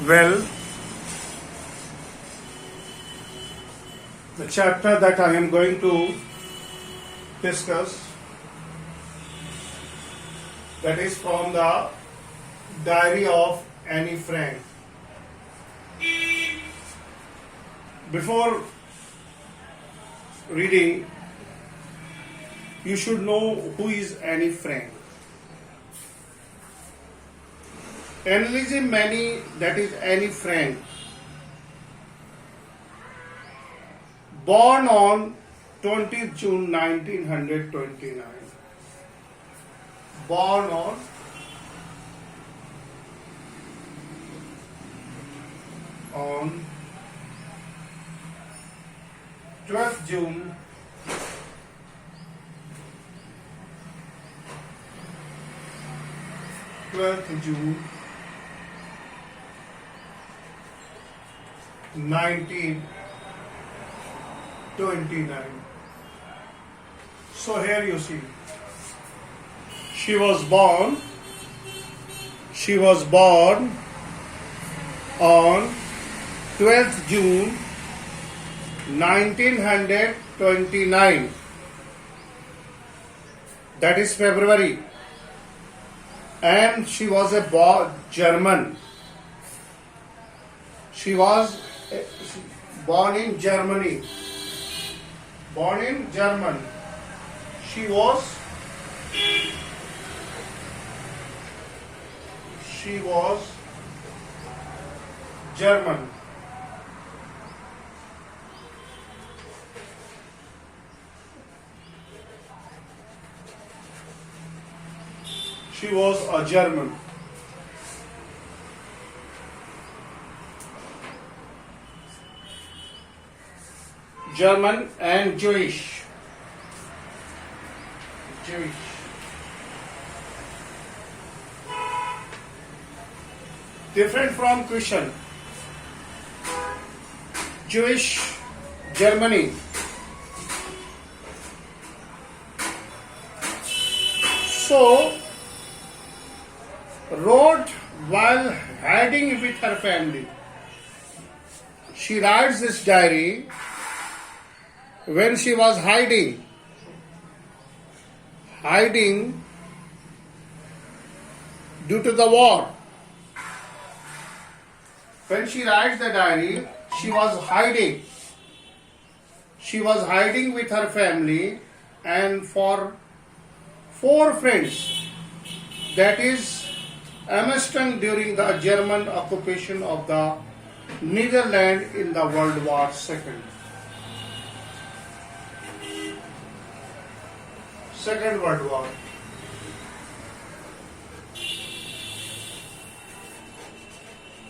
Well, the chapter that I am going to discuss, that is from the Diary of Anne Frank. Before reading, you should know who is Anne Frank. Anneliese Manny, that is Anne Frank, born on 20th June 1929. Born on 12th June 1929. So here you see, she was born on 12th June 1929. That is February. And she was a German. She was born in Germany. Born in German. She was German. She was a German. German and Jewish. Different from Christian. Jewish, Germany. So, wrote while hiding with her family. She writes this diary when she was hiding due to the war. When she writes the diary, she was hiding. She was hiding with her family and for 4 friends. That is Amsterdam during the German occupation of the Netherlands in the World War II. Second World War.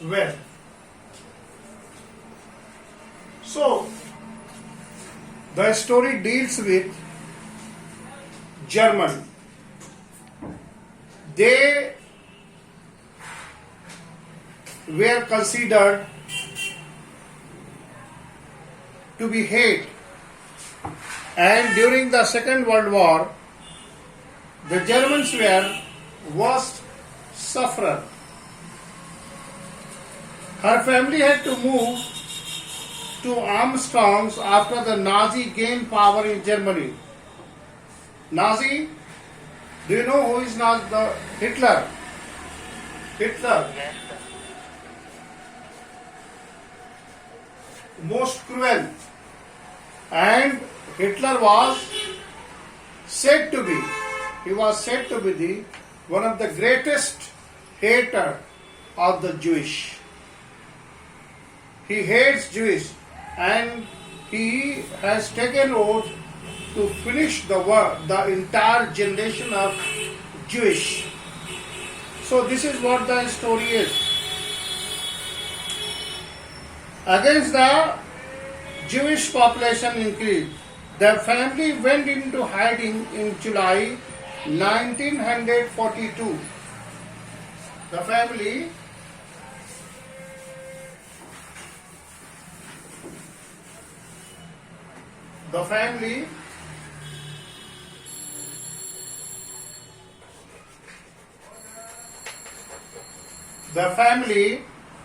Well, so the story deals with German. They were considered to be hate, and during the Second World War, the Germans were worst sufferer. Her family had to move to Armstrongs after the Nazi gained power in Germany. Nazi? Do you know who is the Hitler? Hitler. Yes, sir. Most cruel. And Hitler was said to be the one of the greatest hater of the Jewish. He hates Jewish and he has taken oath to finish the entire generation of Jewish. So this is what the story is. Against the Jewish population increase, the family went into hiding in July 1942. The family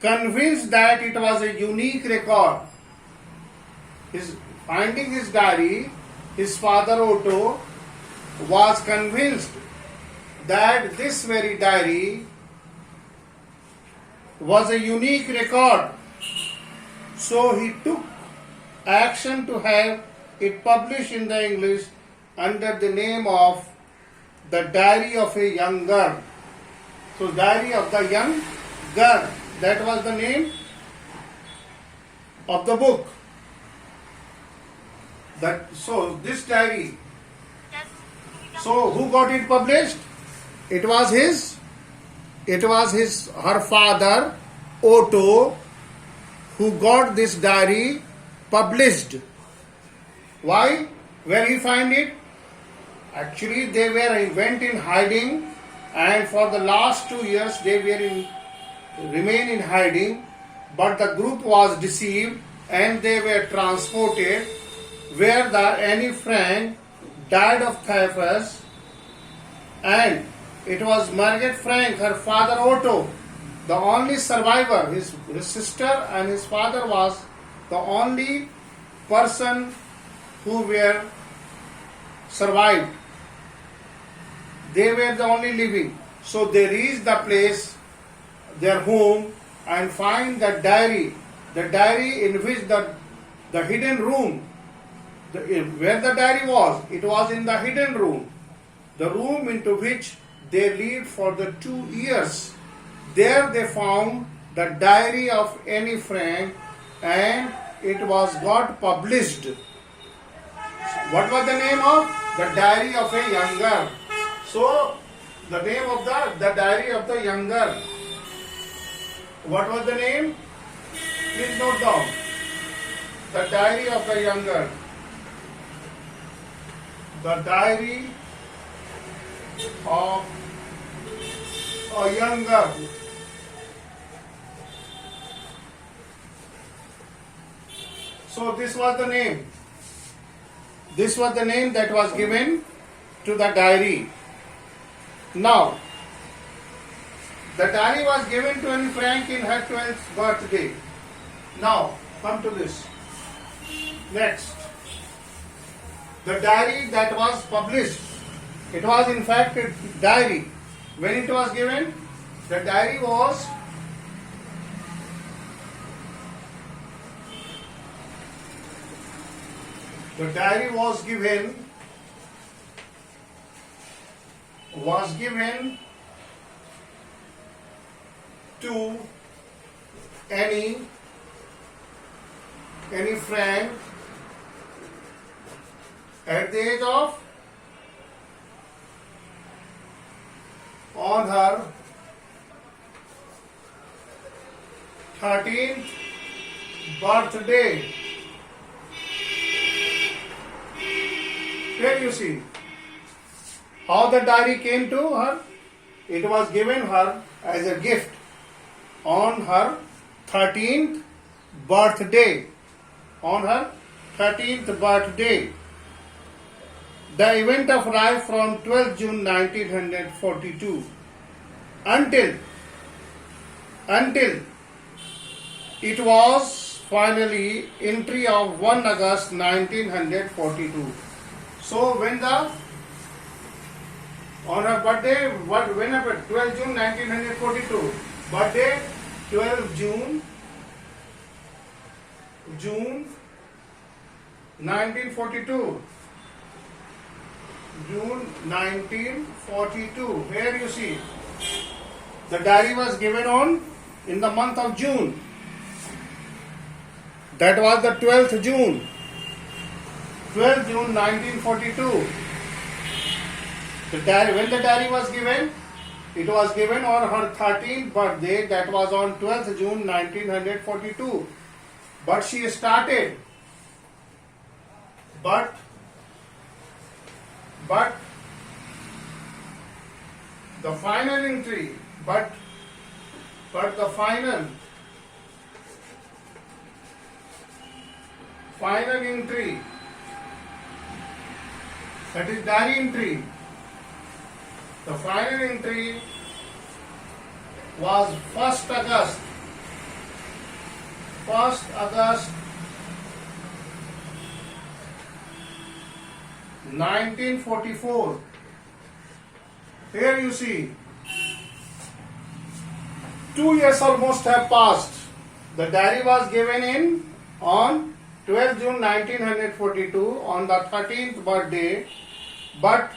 convinced that it was a unique record. Finding his diary, his father Otto was convinced that this very diary was a unique record. So he took action to have it published in the English under the name of The Diary of a Young Girl. So, Diary of the Young Girl, that was the name of the book. So this diary, so who got it published? It was her father Otto who got this diary published. Why? Where he find it? Actually, they went in hiding, and for the last 2 years they remain in hiding. But the group was deceived, and they were transported where the Anne Frank died of typhus, and it was Margaret Frank, her father Otto, the only survivor. His sister and his father was the only person who were survived. They were the only living. So they reached the place, their home, and find the diary in which the hidden room, where the diary was, it was in the hidden room, the room into which they lived for the 2 years. There they found the diary of Anne Frank, and it was got published. What was the name of? The Diary of a Young Girl. So, the name of the Diary of the Young Girl. What was the name? Please note down. The Diary of the Young Girl. The Diary of a Young Girl. So this was the name. This was the name that was given to the diary. Now, the diary was given to Anne Frank in her 12th birthday. Now, come to this. Next. The diary that was published. It was in fact a diary. When it was given, the diary was given to Anne Frank at the age of, on her 13th birthday. Here you see how the diary came to her. It was given her as a gift on her 13th birthday. On her 13th birthday. The event of life from 12 June 1942 until it was finally entry of 1 August 1942. So when on her birthday, when happened? 12 June 1942. Birthday 12 June 1942. June 1942. Here you see the diary was given in the month of June. That was the 12th June. 12 June 1942. When the diary was given, it was given on her 13th birthday, that was on 12th June 1942. But she started, but the final entry, but the final entry, that is diary entry. The final entry was 1st August 1st August 1944. Here you see, 2 years almost have passed. The diary was given in on 12 June 1942 on the 13th birthday, but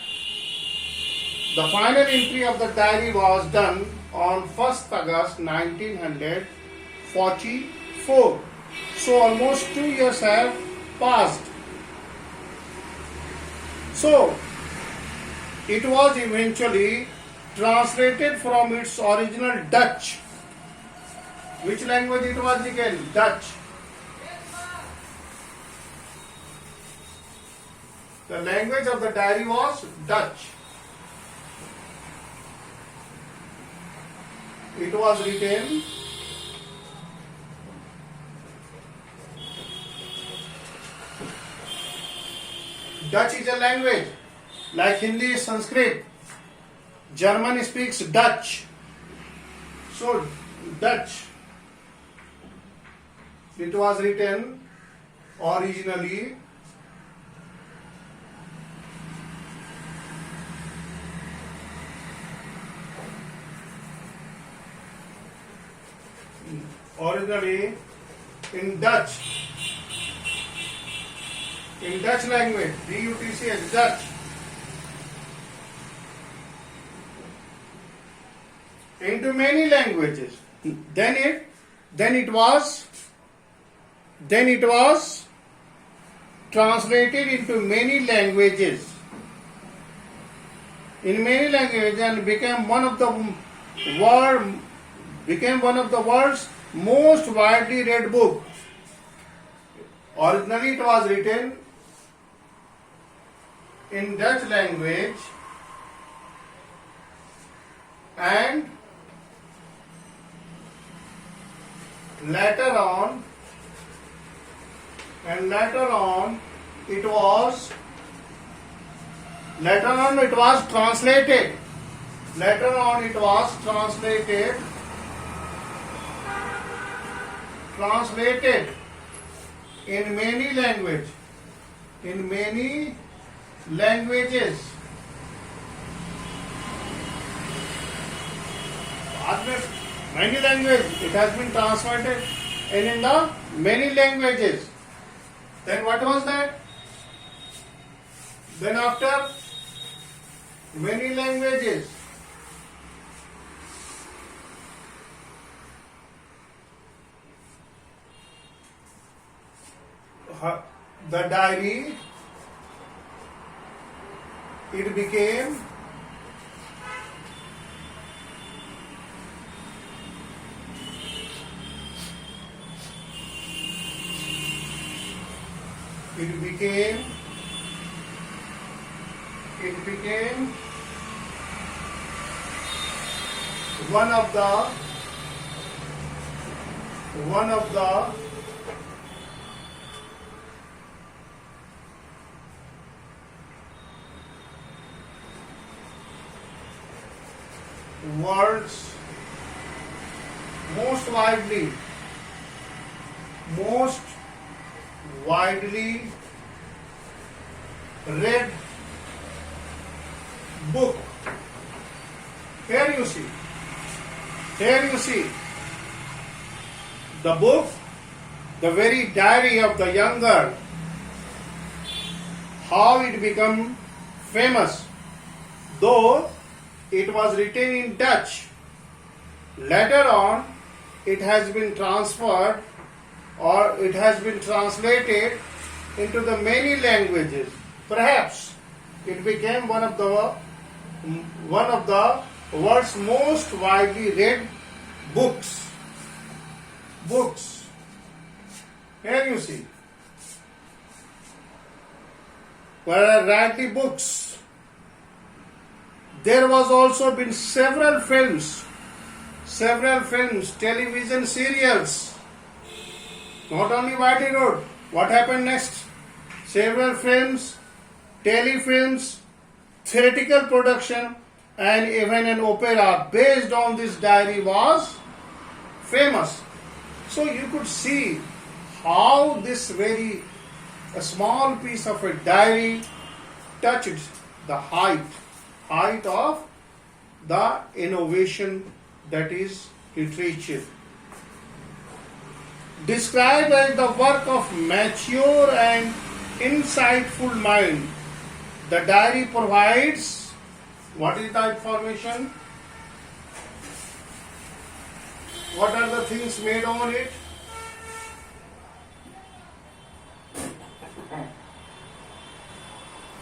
the final entry of the diary was done on 1st August 1944. So almost 2 years have passed. So it was eventually translated from its original Dutch. Which language it was again? Dutch. The language of the diary was Dutch. It was written Dutch is a language like Hindi is Sanskrit. German speaks Dutch. So Dutch. It was written originally in Dutch. In Dutch language, D-U-T-C-H, Dutch. Into many languages. Then it was translated into many languages. In many languages and became one of the world's most widely read book. Originally it was written in Dutch language and later on it was translated. Later on it was translated in many languages. Many languages it has been translated and in the many languages. Then what was that? Then after many languages, the diary, it became one of the world's most widely read book. Here you see the book, the very diary of the young girl, how it became famous, though it was written in Dutch. Later on it has been transferred or it has been translated into the many languages. Perhaps it became one of the world's most widely read books. Here you see. Where I read the books, there was also been several films, television serials. Not only widely read. What happened next? Several films, telefilms, theatrical production, and even an opera based on this diary was famous. So you could see how this very a small piece of a diary touched the height of the innovation that is literature. Described as the work of mature and insightful mind, the diary provides what is the information? What are the things made on it?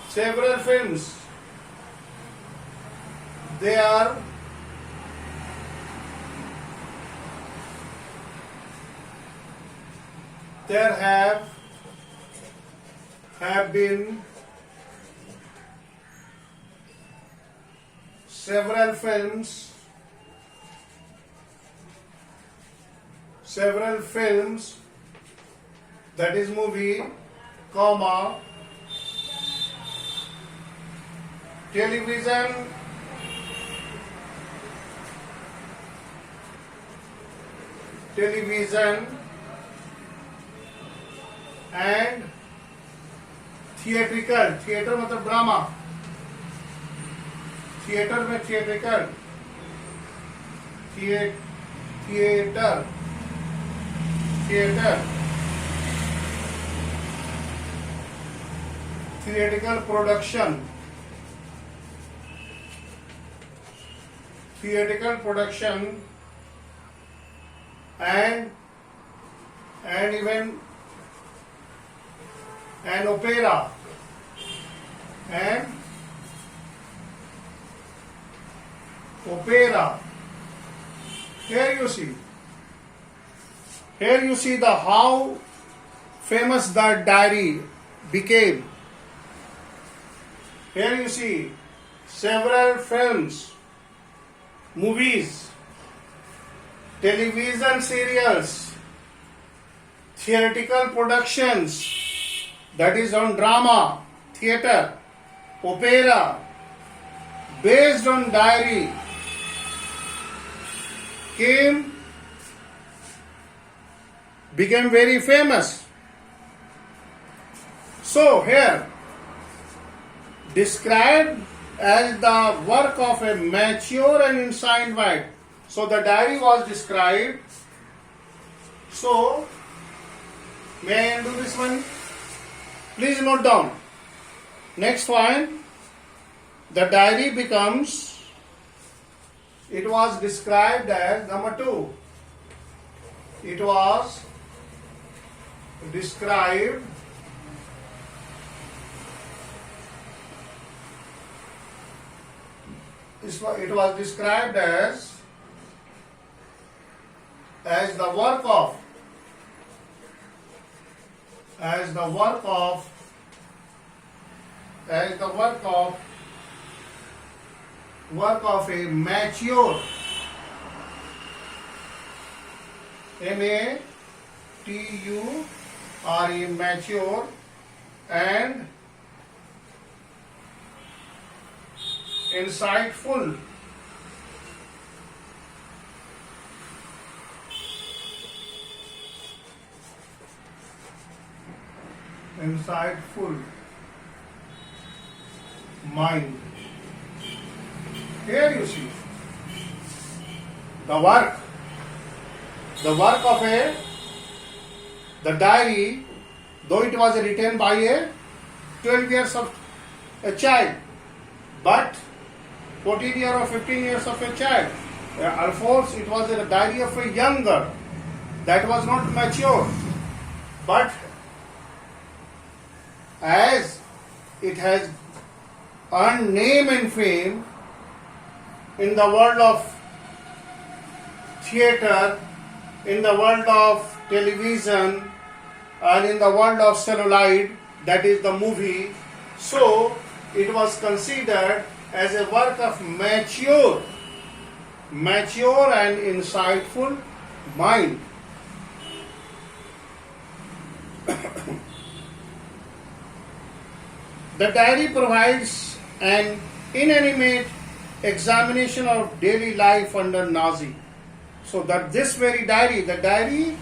Several films. They are there have been several films that is movie, comma, television, and theatrical. Theatre मतलब drama. Theatre में theatrical, theatre theatrical production and even an opera Here you see the how famous the diary became. Here you see several films, movies, television serials, theatrical productions, that is on drama, theater, opera, based on diary, became very famous. So here, described as the work of a mature and insight mind. So the diary was described. So, may I do this one? Please note down. Next one, the diary becomes, it was described as number 2. It was described as the work of a mature, mature, mature and insightful mind. Here you see the work of the diary, though it was written by a 12 years of a child, but 14 years or 15 years of a child. Alphonse, it was a diary of a young girl that was not mature, but as it has earned name and fame in the world of theatre, in the world of television, and in the world of celluloid, that is the movie, so it was considered as a work of mature and insightful mind. The diary provides an inanimate examination of daily life under Nazi. So that this very diary, the diary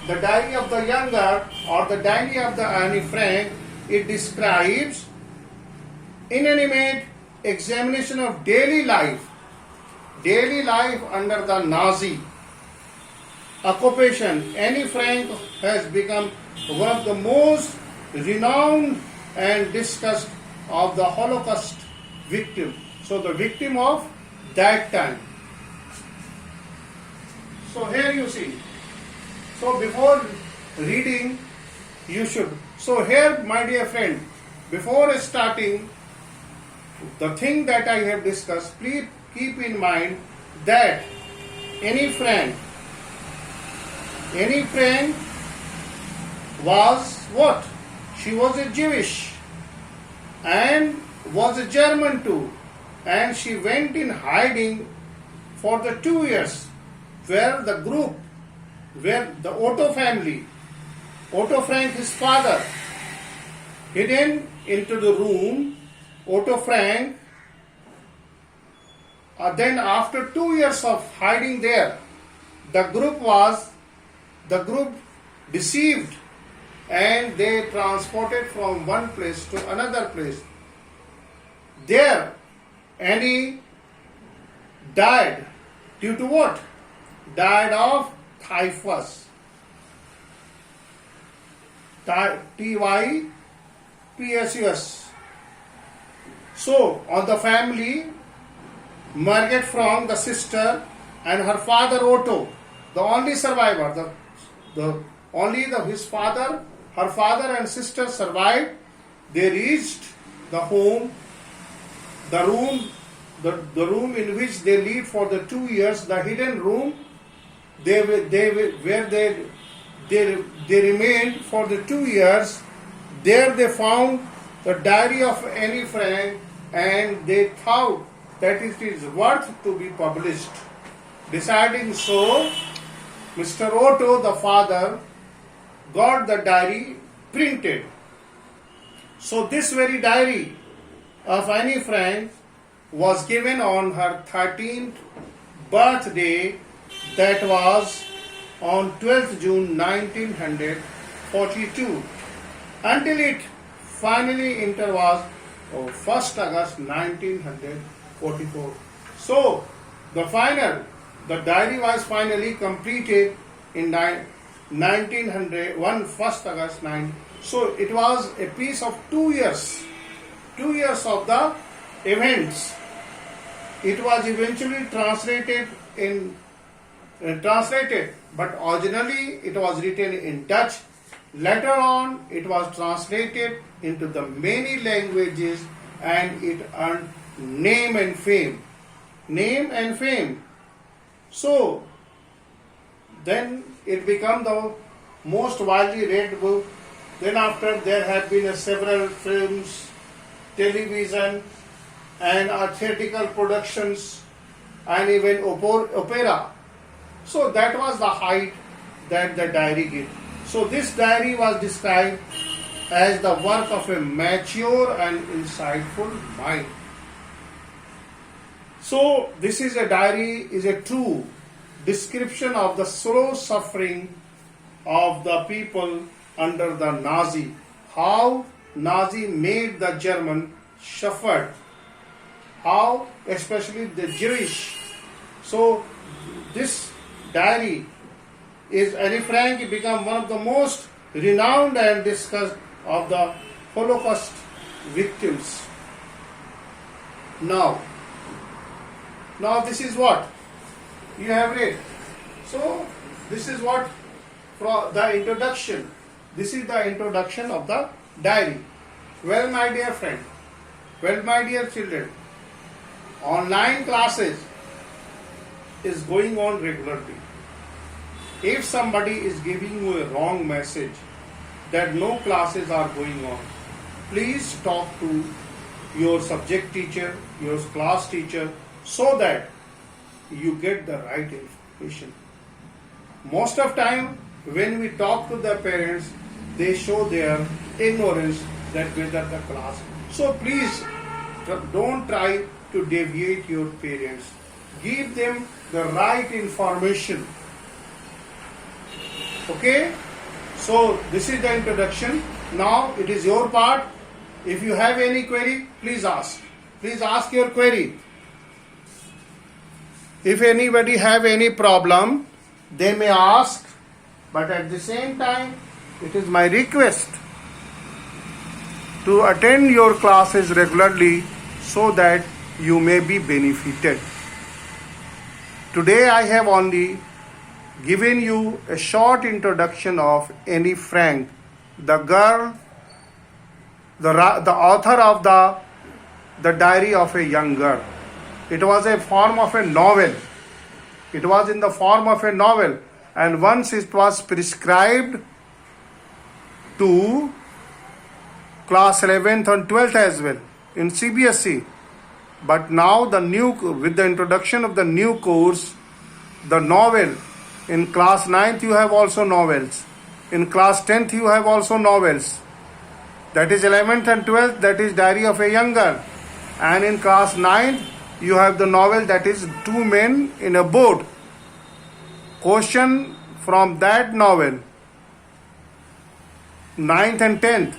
the diary of the younger or the diary of the Anne Frank, it describes inanimate examination of daily life under the Nazi occupation. Anne Frank has become one of the most renowned and discussed of the Holocaust victim. So the victim of that time. So here you see. So before reading, you should. So here, my dear friend, before starting the thing that I have discussed, please keep in mind that Anne Frank was what? She was a Jewish and was a German too, and she went in hiding for the 2 years where the Otto family, Otto Frank, his father, hidden into the room. Otto Frank, then after 2 years of hiding there, the group deceived and they transported from one place to another place. There, Annie died due to what? Died of typhus. Typhus. So, on the family, Margaret from the sister and her father Otto, the only survivor, his father, her father and sister survived. They reached the home, the room in which they lived for the 2 years, the hidden room. They remained for the 2 years. There they found the diary of Anne Frank, and they thought that it is worth to be published. Deciding so, Mr. Otto, the father, got the diary printed. So this very diary of Anne Frank was given on her 13th birthday, that was on 12th June 1942, until it finally was 1st August 1944. So the diary was finally completed in 1901, 1st August 19. So it was a piece of 2 years of the events. It was eventually translated, but originally it was written in Dutch. Later on, it was translated into the many languages, and it earned name and fame. So then it became the most widely read book. Then after, there have been several films, television, and theatrical productions, and even opera. So that was the height that the diary gave. So this diary was described as the work of a mature and insightful mind. So this is a diary, is a true description of the slow suffering of the people under the Nazi. How Nazi made the German suffered. How especially the Jewish. So this diary is Anne Frank become one of the most renowned and discussed of the Holocaust victims. Now this is what you have read. So this is what from the introduction. This is the introduction of the diary. Well, my dear friend, well, my dear children, online classes is going on regularly. If somebody is giving you a wrong message that no classes are going on, please talk to your subject teacher, your class teacher, so that you get the right information. Most of time when we talk to the parents, they show their ignorance that whether the class. So please don't try to deviate your parents. Give them the right information. Okay, so this is the introduction. Now it is your part. If you have any query, please ask. Please ask your query. If anybody have any problem, they may ask, but at the same time, it is my request to attend your classes regularly so that you may be benefited. Today I have only given you a short introduction of Anne Frank, the girl, the author of the Diary of a Young Girl. It was a form of a novel. It was in the form of a novel, and once it was prescribed to class 11th and 12th as well in CBSE. But now with the introduction of the new course, the novel, in class 9th you have also novels. In class 10th you have also novels. That is 11th and 12th, that is Diary of a Young Girl. And in class 9th you have the novel that is Two Men in a Boat. Question from that novel, 9th and 10th.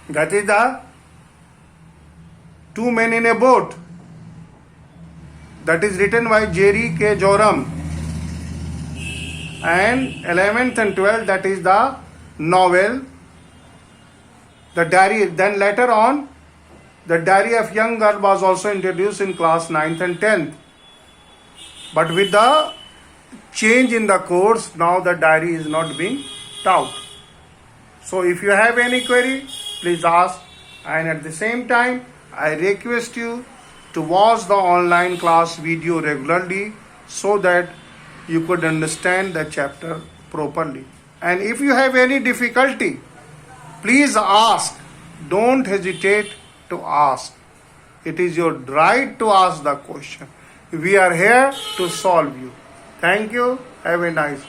That is the Two Men in a Boat. That is written by Jerry K. Joram. And 11th and 12th, that is the novel, the diary. Then later on, the Diary of Young Girl was also introduced in class 9th and 10th. But with the change in the course, now the diary is not being taught. So if you have any query, please ask. And at the same time, I request you to watch the online class video regularly so that you could understand the chapter properly. And if you have any difficulty, please ask. Don't hesitate to ask. It is your right to ask the question. We are here to solve you. Thank you. Have a nice day.